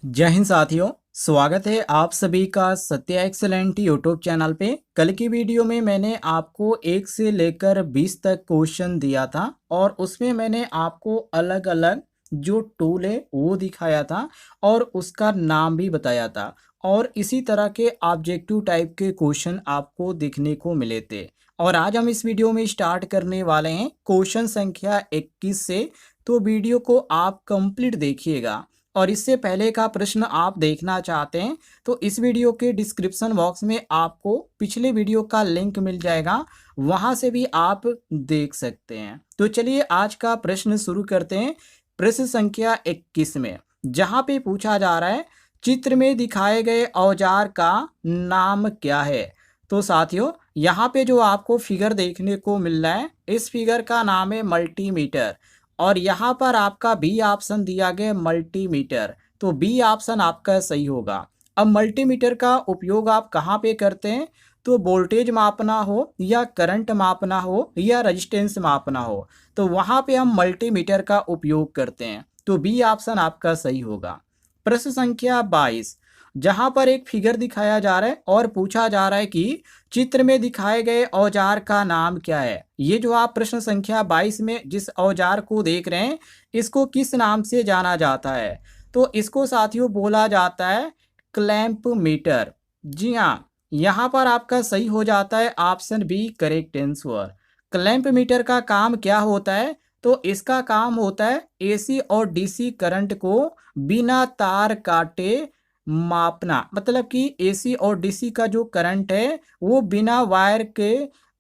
जय हिंद साथियों। स्वागत है आप सभी का सत्या एक्सेलेंट यूट्यूब चैनल पे। कल की वीडियो में मैंने आपको 1 से लेकर 20 तक क्वेश्चन दिया था और उसमें मैंने आपको अलग अलग जो टूल है वो दिखाया था और उसका नाम भी बताया था। और इसी तरह के ऑब्जेक्टिव टाइप के क्वेश्चन आपको देखने को मिले थे। और आज हम इस वीडियो में स्टार्ट करने वाले हैं क्वेश्चन संख्या 21 से। तो वीडियो को आप कंप्लीट देखिएगा। और इससे पहले का प्रश्न आप देखना चाहते हैं तो इस वीडियो के डिस्क्रिप्शन बॉक्स में आपको पिछले वीडियो का लिंक मिल जाएगा, वहां से भी आप देख सकते हैं। तो चलिए आज का प्रश्न शुरू करते हैं। प्रश्न संख्या 21 में जहां पे पूछा जा रहा है, चित्र में दिखाए गए औजार का नाम क्या है। तो साथियों यहाँ पे जो आपको फिगर देखने को मिल रहा है, इस फिगर का नाम है मल्टीमीटर। और यहाँ पर आपका बी ऑप्शन दिया गया मल्टीमीटर, तो बी ऑप्शन आपका सही होगा। अब मल्टीमीटर का उपयोग आप कहाँ पे करते हैं, तो वोल्टेज मापना हो या करंट मापना हो या रेजिस्टेंस मापना हो, तो वहाँ पे हम मल्टीमीटर का उपयोग करते हैं। तो बी ऑप्शन आपका सही होगा। प्रश्न संख्या 22 जहाँ पर एक फिगर दिखाया जा रहा है और पूछा जा रहा है कि चित्र में दिखाए गए औजार का नाम क्या है। ये जो आप प्रश्न संख्या 22 में जिस औजार को देख रहे हैं, इसको किस नाम से जाना जाता है। तो इसको साथियों बोला जाता है क्लैंप मीटर। जी हाँ, यहाँ पर आपका सही हो जाता है option B correct answer. Clamp meter का काम क्या होता है, तो इसका काम होता है एसी और डीसी करंट को बिना तार काटे मापना। मतलब कि एसी और डीसी का जो करंट है वो बिना वायर के,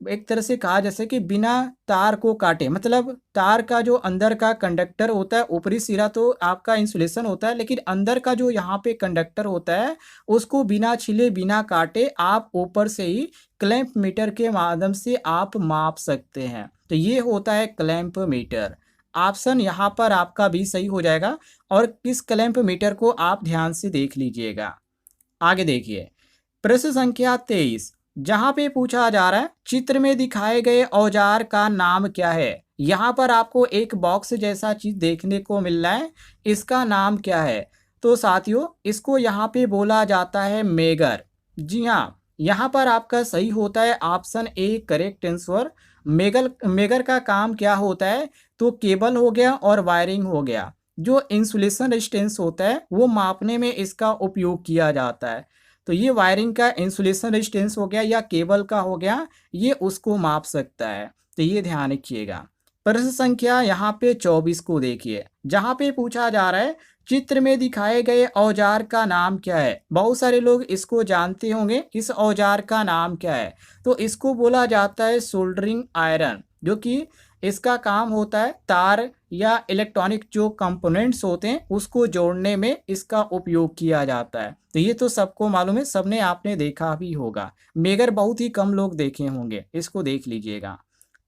एक तरह से कहा जैसे कि बिना तार को काटे, मतलब तार का जो अंदर का कंडक्टर होता है, ऊपरी सिरा तो आपका इंसुलेशन होता है, लेकिन अंदर का जो यहाँ पे कंडक्टर होता है उसको बिना छिले बिना काटे आप ऊपर से ही क्लैंप मीटर के माध्यम से आप माप सकते हैं। तो ये होता है क्लैंप मीटर। ऑप्शन यहाँ पर आपका भी सही हो जाएगा। और किस क्लैंप मीटर को आप ध्यान से देख लीजिएगा। आगे देखिए प्रश्न संख्या 23 जहां पे पूछा जा रहा है, चित्र में दिखाए गए औजार का नाम क्या है। यहाँ पर आपको एक बॉक्स जैसा चीज देखने को मिल रहा है, इसका नाम क्या है। तो साथियों इसको यहाँ पे बोला जाता है मेगर। जी हाँ, यहाँ पर आपका सही होता है option A correct answer. Megger megger का काम क्या होता है, तो केबल हो गया और वायरिंग हो गया, जो इंसुलेशन रेजिस्टेंस होता है वो मापने में इसका उपयोग किया जाता है। तो ये वायरिंग का इंसुलेशन रेजिस्टेंस हो गया या केबल का हो गया, ये उसको माप सकता है। तो ये ध्यान रखिएगा। प्रश्न संख्या यहाँ पे 24 को देखिए, जहाँ पे पूछा जा रहा है, चित्र में दिखाए गए औजार का नाम क्या है। बहुत सारे लोग इसको जानते होंगे, इस औजार का नाम क्या है। तो इसको बोला जाता है सोल्डरिंग आयरन, जो कि इसका काम होता है तार या इलेक्ट्रॉनिक जो कंपोनेंट्स होते हैं उसको जोड़ने में इसका उपयोग किया जाता है। तो ये तो सबको मालूम है, सबने आपने देखा भी होगा। मेगर बहुत ही कम लोग देखे होंगे, इसको देख लीजिएगा।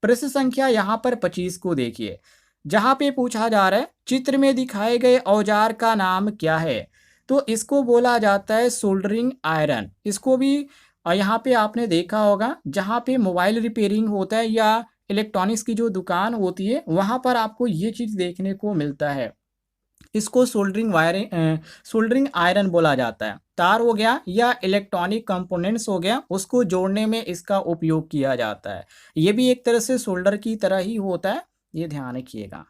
प्रश्न संख्या यहाँ पर 25 को देखिए, जहाँ पे पूछा जा रहा है, चित्र में दिखाए गए औजार का नाम क्या है। तो इसको बोला जाता है सोल्डरिंग आयरन। इसको भी यहाँ पे आपने देखा होगा, जहाँ पे मोबाइल रिपेयरिंग होता है या इलेक्ट्रॉनिक्स की जो दुकान होती है वहाँ पर आपको ये चीज़ देखने को मिलता है। इसको सोल्डरिंग आयरन बोला जाता है। तार हो गया या इलेक्ट्रॉनिक कंपोनेंट्स हो गया, उसको जोड़ने में इसका उपयोग किया जाता है। ये भी एक तरह से सोल्डर की तरह ही होता है, ये ध्यान रखिएगा।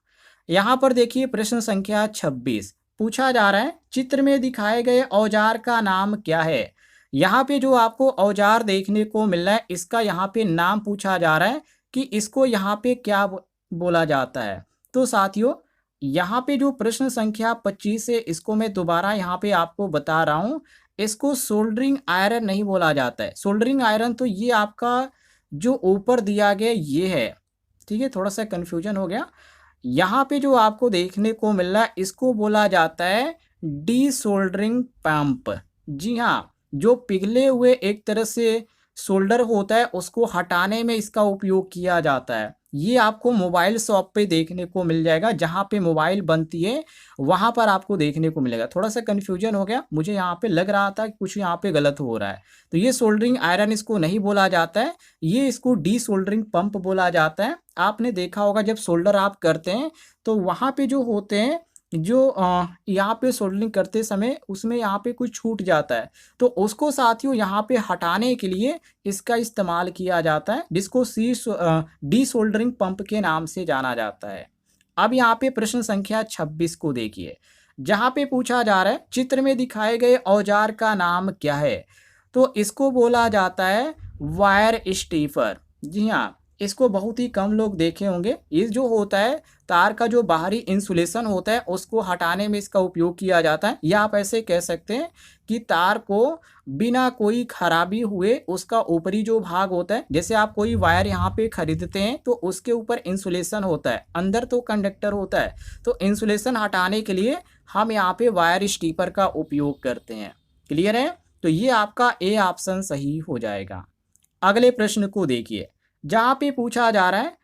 यहाँ पर देखिए प्रश्न संख्या 26 पूछा जा रहा है, चित्र में दिखाए गए औजार का नाम क्या है। यहाँ पे जो आपको औजार देखने को मिल रहा है, इसका यहाँ पे नाम पूछा जा रहा है कि इसको यहाँ पे क्या बोला जाता है। तो साथियों यहाँ पे जो प्रश्न संख्या 25 है, इसको मैं दोबारा यहाँ पे आपको बता रहा हूँ, इसको सोल्डरिंग आयरन नहीं बोला जाता है। सोल्डरिंग आयरन तो ये आपका जो ऊपर दिया गया ये है, ठीक है, थोड़ा सा कन्फ्यूजन हो गया। यहाँ पे जो आपको देखने को मिल रहा है इसको बोला जाता है डी सोल्डरिंग पंप। जी हाँ, जो पिघले हुए एक तरह से सोल्डर होता है उसको हटाने में इसका उपयोग किया जाता है। ये आपको मोबाइल शॉप पे देखने को मिल जाएगा, जहाँ पे मोबाइल बनती है वहाँ पर आपको देखने को मिलेगा। थोड़ा सा कन्फ्यूजन हो गया, मुझे यहाँ पे लग रहा था कि कुछ यहाँ पे गलत हो रहा है। तो ये सोल्डरिंग आयरन इसको नहीं बोला जाता है, ये इसको डी सोल्डरिंग पंप बोला जाता है। आपने देखा होगा जब सोल्डर आप करते हैं तो वहाँ पे जो होते हैं जो यहाँ पे सोल्डरिंग करते समय उसमें यहाँ पे कुछ छूट जाता है, तो उसको साथियों यहाँ पे हटाने के लिए इसका इस्तेमाल किया जाता है, जिसको डीसोल्डरिंग पंप के नाम से जाना जाता है। अब यहाँ पे प्रश्न संख्या 26 को देखिए, जहाँ पे पूछा जा रहा है चित्र में दिखाए गए औजार का नाम क्या है? तो इसको बोला जाता है वायर स्टीफर। जी हाँ, इसको बहुत ही कम लोग देखे होंगे। ये जो होता है तार का जो बाहरी इंसुलेशन होता है उसको हटाने में इसका उपयोग किया जाता है, या आप ऐसे कह सकते हैं कि तार को बिना कोई खराबी हुए उसका ऊपरी जो भाग होता है, जैसे आप कोई वायर यहाँ पे खरीदते हैं तो उसके ऊपर इंसुलेशन होता है, अंदर तो कंडक्टर होता है, तो इंसुलेशन हटाने के लिए हम यहाँ पे वायर स्टीपर का उपयोग करते हैं। क्लियर है? तो ये आपका ए ऑप्शन सही हो जाएगा। अगले प्रश्न को देखिए, जहाँ पे पूछा जा रहा है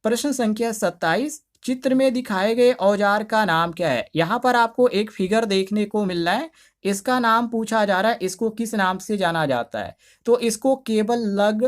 प्रश्न संख्या 27, चित्र में दिखाए गए औजार का नाम क्या है? यहाँ पर आपको एक फिगर देखने को मिल रहा है, इसका नाम पूछा जा रहा है, इसको किस नाम से जाना जाता है? तो इसको केबल लग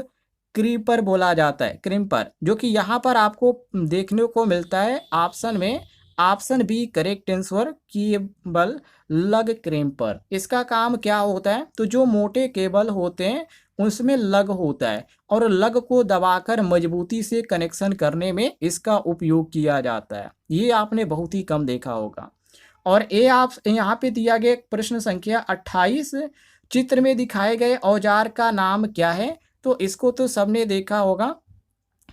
क्रीपर बोला जाता है, क्रिम्पर, जो कि यहाँ पर आपको देखने को मिलता है ऑप्शन में, option B correct answer, cable lug crimper. इसका काम क्या होता है? तो जो मोटे केबल होते हैं उसमें लग होता है, और लग को दबाकर मजबूती से कनेक्शन करने में इसका उपयोग किया जाता है। ये आपने बहुत ही कम देखा होगा। और ए आप यहाँ पे दिया गया प्रश्न संख्या 28, चित्र में दिखाए गए औजार का नाम क्या है? तो इसको तो सबने देखा होगा,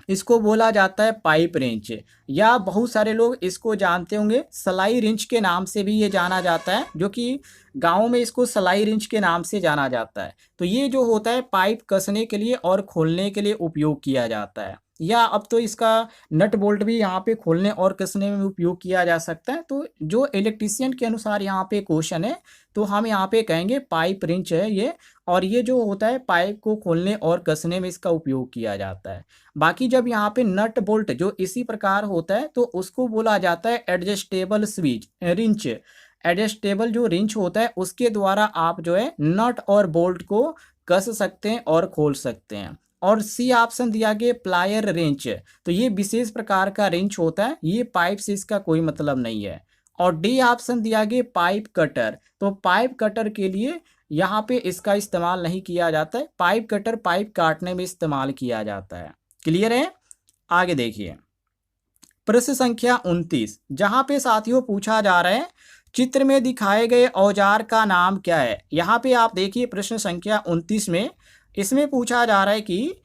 इसको बोला जाता है पाइप रेंच, या बहुत सारे लोग इसको जानते होंगे सलाई रिंच के नाम से भी ये जाना जाता है, जो कि गाँव में इसको सलाई रिंच के नाम से जाना जाता है। तो ये जो होता है पाइप कसने के लिए और खोलने के लिए उपयोग किया जाता है, या अब तो इसका नट बोल्ट भी यहाँ पे खोलने और कसने में उपयोग किया जा सकता है। तो जो इलेक्ट्रीशियन के अनुसार यहाँ पे क्वेश्चन है, तो हम यहाँ पे कहेंगे पाइप रिंच है ये, और ये जो होता है पाइप को खोलने और कसने में इसका उपयोग किया जाता है। बाकी जब यहाँ पे नट बोल्ट जो इसी प्रकार होता है तो उसको बोला जाता है एडजस्टेबल स्विच रिंच। एडजस्टेबल जो रिंच होता है उसके द्वारा आप जो है नट और बोल्ट को कस सकते हैं और खोल सकते हैं। और सी ऑप्शन दिया गया प्लायर रिंच, तो ये विशेष प्रकार का रिंच होता है, ये पाइप से इसका कोई मतलब नहीं है। और डी ऑप्शन दिया गया पाइप कटर, तो पाइप कटर के लिए यहाँ पे इसका इस्तेमाल नहीं किया जाता है, पाइप कटर पाइप काटने में इस्तेमाल किया जाता है। क्लियर है? आगे देखिए, प्रश्न संख्या 29, जहां पे साथियों पूछा जा रहा है चित्र में दिखाए गए औजार का नाम क्या है? यहाँ पे आप देखिए प्रश्न संख्या 29 में, इसमें पूछा जा रहा है कि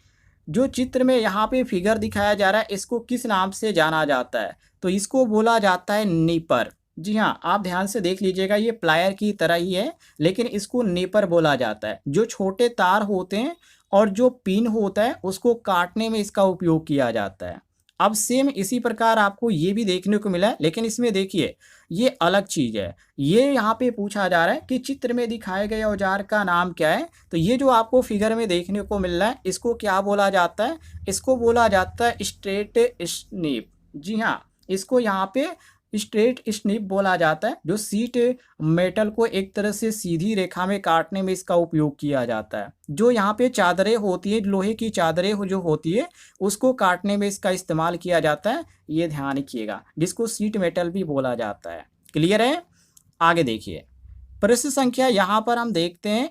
जो चित्र में यहाँ पे फिगर दिखाया जा रहा है इसको किस नाम से जाना जाता है? तो इसको बोला जाता है नीपर। जी हाँ, आप ध्यान से देख लीजिएगा, ये प्लायर की तरह ही है लेकिन इसको नीपर बोला जाता है। जो छोटे तार होते हैं और जो पिन होता है उसको काटने में इसका उपयोग किया जाता है। अब सेम इसी प्रकार आपको ये भी देखने को मिला है, लेकिन इसमें देखिए ये अलग चीज़ है। ये यहाँ पे पूछा जा रहा है कि चित्र में दिखाए गए औजार का नाम क्या है? तो ये जो आपको फिगर में देखने को मिल रहा है इसको क्या बोला जाता है? इसको बोला जाता है स्ट्रेट स्निप। जी हाँ, इसको यहाँ पे स्ट्रेट स्निप बोला जाता है, जो सीट मेटल को एक तरह से सीधी रेखा में काटने में इसका उपयोग किया जाता है। जो यहाँ पे चादरें होती है, लोहे की चादरें जो होती है उसको काटने में इसका इस्तेमाल किया जाता है, ये ध्यान रखिएगा, जिसको सीट मेटल भी बोला जाता है। क्लियर है? आगे देखिए, प्रश्न संख्या यहाँ पर हम देखते हैं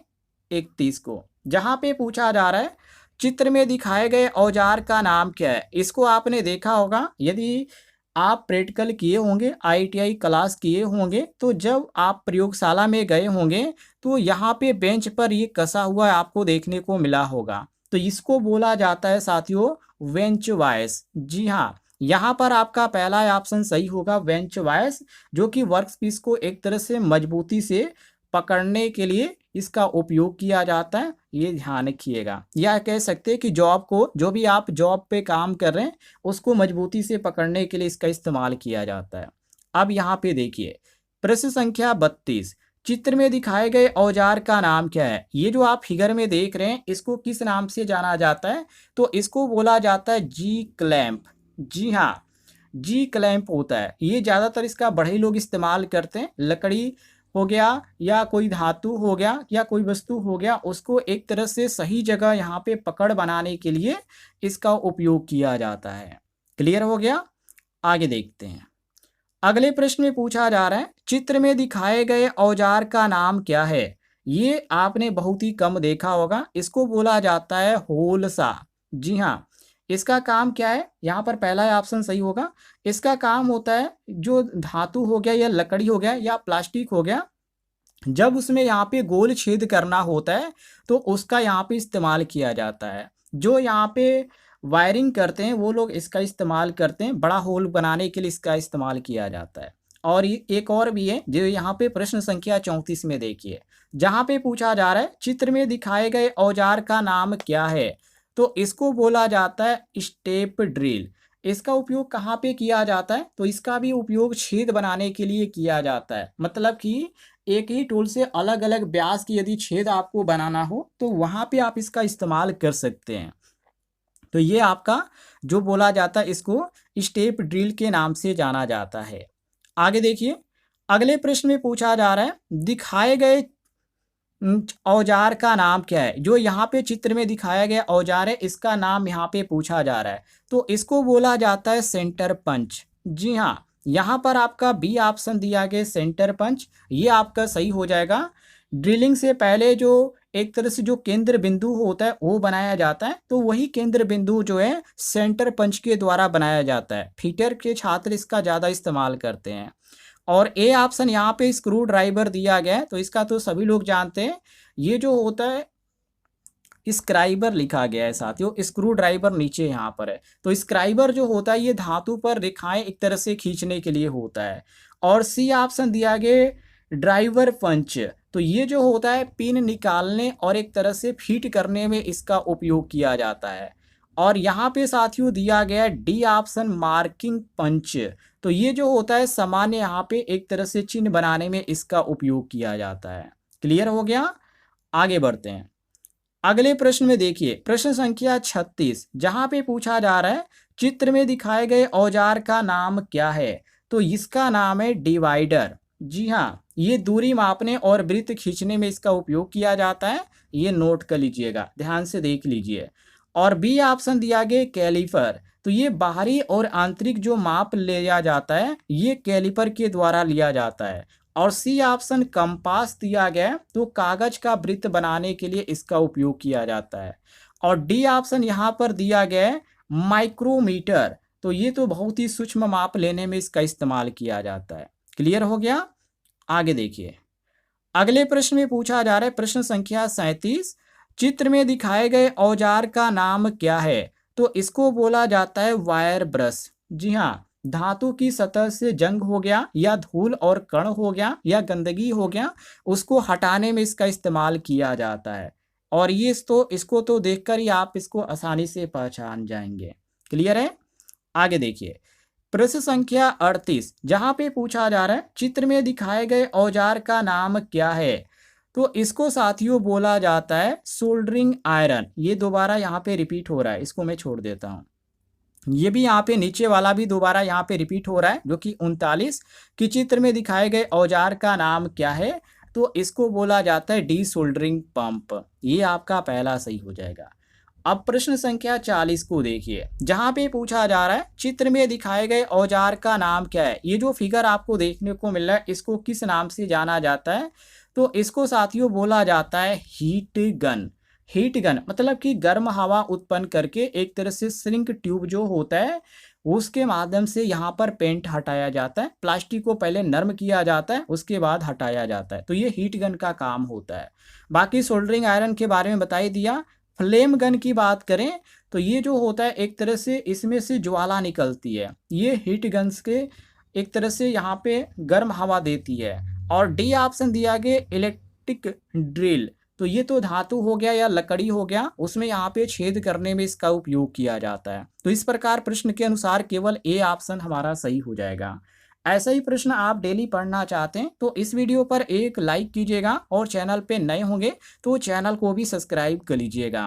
31 को, जहाँ पे पूछा जा रहा है चित्र में दिखाए गए औजार का नाम क्या है? इसको आपने देखा होगा, यदि आप प्रैक्टिकल किए होंगे, आईटीआई क्लास किए होंगे, तो जब आप प्रयोगशाला में गए होंगे तो यहाँ पे बेंच पर ये कसा हुआ आपको देखने को मिला होगा। तो इसको बोला जाता है साथियों वेंच वायस। जी हाँ, यहाँ पर आपका पहला ऑप्शन सही होगा, वेंच वायस, जो कि वर्कपीस को एक तरह से मजबूती से पकड़ने के लिए इसका उपयोग किया जाता है, ये ध्यान रखिएगा। या कह सकते हैं कि जॉब को, जो भी आप जॉब पे काम कर रहे हैं उसको मजबूती से पकड़ने के लिए इसका इस्तेमाल किया जाता है। अब यहाँ पे देखिए प्रश्न संख्या 32, चित्र में दिखाए गए औजार का नाम क्या है? ये जो आप फिगर में देख रहे हैं इसको किस नाम से जाना जाता है? तो इसको बोला जाता है जी क्लैंप। जी हाँ, जी क्लैंप होता है, ये ज़्यादातर इसका बढ़ई लोग इस्तेमाल करते हैं। लकड़ी हो गया या कोई धातु हो गया या कोई वस्तु हो गया, उसको एक तरह से सही जगह यहाँ पे पकड़ बनाने के लिए इसका उपयोग किया जाता है। क्लियर हो गया? आगे देखते हैं। अगले प्रश्न में पूछा जा रहा है, चित्र में दिखाए गए औजार का नाम क्या है? ये आपने बहुत ही कम देखा होगा, इसको बोला जाता है होलसा। जी हाँ, इसका काम क्या है? यहाँ पर पहला ऑप्शन सही होगा। इसका काम होता है, जो धातु हो गया या लकड़ी हो गया या प्लास्टिक हो गया, जब उसमें यहाँ पे गोल छेद करना होता है तो उसका यहाँ पे इस्तेमाल किया जाता है। जो यहाँ पे वायरिंग करते हैं वो लोग इसका इस्तेमाल करते हैं, बड़ा होल बनाने के लिए इसका इस्तेमाल किया जाता है। और एक और भी है जो यहाँ पे प्रश्न संख्या 34 में देखिए, जहाँ पे पूछा जा रहा है, चित्र में दिखाए गए औजार का नाम क्या है? तो इसको बोला जाता है स्टेप ड्रिल। इसका उपयोग कहाँ पे किया जाता है? तो इसका भी उपयोग छेद बनाने के लिए किया जाता है। मतलब कि एक ही टूल से अलग अलग व्यास की यदि छेद आपको बनाना हो तो वहाँ पे आप इसका इस्तेमाल कर सकते हैं। तो ये आपका जो बोला जाता है, इसको स्टेप ड्रिल के नाम से जाना जाता है। आगे देखिए, अगले प्रश्न में पूछा जा रहा है, दिखाए गए औजार का नाम क्या है? जो यहाँ पे चित्र में दिखाया गया औजार है, इसका नाम यहाँ पे पूछा जा रहा है। तो इसको बोला जाता है सेंटर पंच। जी हाँ, यहाँ पर आपका बी ऑप्शन दिया गया सेंटर पंच, ये आपका सही हो जाएगा। ड्रिलिंग से पहले जो एक तरह से जो केंद्र बिंदु होता है वो बनाया जाता है, तो वही केंद्र बिंदु जो है सेंटर पंच के द्वारा बनाया जाता है। फिटर के छात्र इसका ज़्यादा इस्तेमाल करते हैं। और ए ऑप्शन यहाँ पे स्क्रू ड्राइवर दिया गया है, तो इसका तो सभी लोग जानते हैं। ये जो होता है स्क्राइबर लिखा गया है साथियों, स्क्रू ड्राइवर नीचे यहाँ पर है। तो स्क्राइबर जो होता है ये धातु पर रेखाएं एक तरह से खींचने के लिए होता है। और सी ऑप्शन दिया गया ड्राइवर पंच, तो ये जो होता है पिन निकालने और एक तरह से फिट करने में इसका उपयोग किया जाता है। और यहाँ पे साथियों दिया गया डी ऑप्शन मार्किंग पंच, तो ये जो होता है सामान्य यहाँ पे एक तरह से चिन्ह बनाने में इसका उपयोग किया जाता है। क्लियर हो गया? आगे बढ़ते हैं। अगले प्रश्न में देखिए, प्रश्न संख्या 36, जहाँ पे पूछा जा रहा है, चित्र में दिखाए गए औजार का नाम क्या है? तो इसका नाम है डिवाइडर। जी हाँ, ये दूरी मापने और वृत्त खींचने में इसका उपयोग किया जाता है। ये नोट कर लीजिएगा, ध्यान से देख लीजिए। और बी ऑप्शन दिया गया कैलिपर, तो ये बाहरी और आंतरिक जो माप लिया जाता है ये कैलिपर के द्वारा लिया जाता है। और सी ऑप्शन कंपास दिया गया, तो कागज का वृत्त बनाने के लिए इसका उपयोग किया जाता है। और डी ऑप्शन यहाँ पर दिया गया है माइक्रोमीटर, तो ये तो बहुत ही सूक्ष्म माप लेने में इसका इस्तेमाल किया जाता है। क्लियर हो गया? आगे देखिए, अगले प्रश्न में पूछा जा रहा है, प्रश्न संख्या 37, चित्र में दिखाए गए औजार का नाम क्या है? तो इसको बोला जाता है वायर ब्रश। जी हाँ, धातु की सतह से जंग हो गया या धूल और कण हो गया या गंदगी हो गया, उसको हटाने में इसका इस्तेमाल किया जाता है। और ये इसको तो देखकर ही आप इसको आसानी से पहचान जाएंगे। क्लियर है? आगे देखिए, प्रश्न संख्या 38, जहाँ पे पूछा जा रहा है, चित्र में दिखाए गए औजार का नाम क्या है? तो इसको साथियों बोला जाता है सोल्डरिंग आयरन। ये दोबारा यहाँ पे रिपीट हो रहा है, इसको मैं छोड़ देता हूँ। ये भी यहाँ पे नीचे वाला भी दोबारा यहाँ पे रिपीट हो रहा है, जो कि 39, कि चित्र में दिखाए गए औजार का नाम क्या है? तो इसको बोला जाता है डी सोल्डरिंग पंप। ये आपका पहला सही हो जाएगा। अब प्रश्न संख्या 40 को देखिए, जहाँ पे पूछा जा रहा है, चित्र में दिखाए गए औजार का नाम क्या है? ये जो फिगर आपको देखने को मिल रहा है, इसको किस नाम से जाना जाता है? तो इसको साथियों बोला जाता है हीट गन। हीट गन मतलब कि गर्म हवा उत्पन्न करके एक तरह से श्रिंक ट्यूब जो होता है उसके माध्यम से यहाँ पर पेंट हटाया जाता है। प्लास्टिक को पहले नरम किया जाता है, उसके बाद हटाया जाता है। तो ये हीट गन का काम होता है। बाकी सोल्डरिंग आयरन के बारे में बता ही दिया। फ्लेम गन की बात करें तो ये जो होता है एक तरह से इसमें से ज्वाला निकलती है, ये हीट गन्स के एक तरह से यहाँ पे गर्म हवा देती है। और डी ऑप्शन दिया गया इलेक्ट्रिक ड्रिल, तो ये तो धातु हो गया या लकड़ी हो गया, उसमें यहाँ पे छेद करने में इसका उपयोग किया जाता है। तो इस प्रकार प्रश्न के अनुसार केवल ए ऑप्शन हमारा सही हो जाएगा। ऐसा ही प्रश्न आप डेली पढ़ना चाहते हैं तो इस वीडियो पर एक लाइक कीजिएगा और चैनल पे नए होंगे तो चैनल को भी सब्सक्राइब कर लीजिएगा।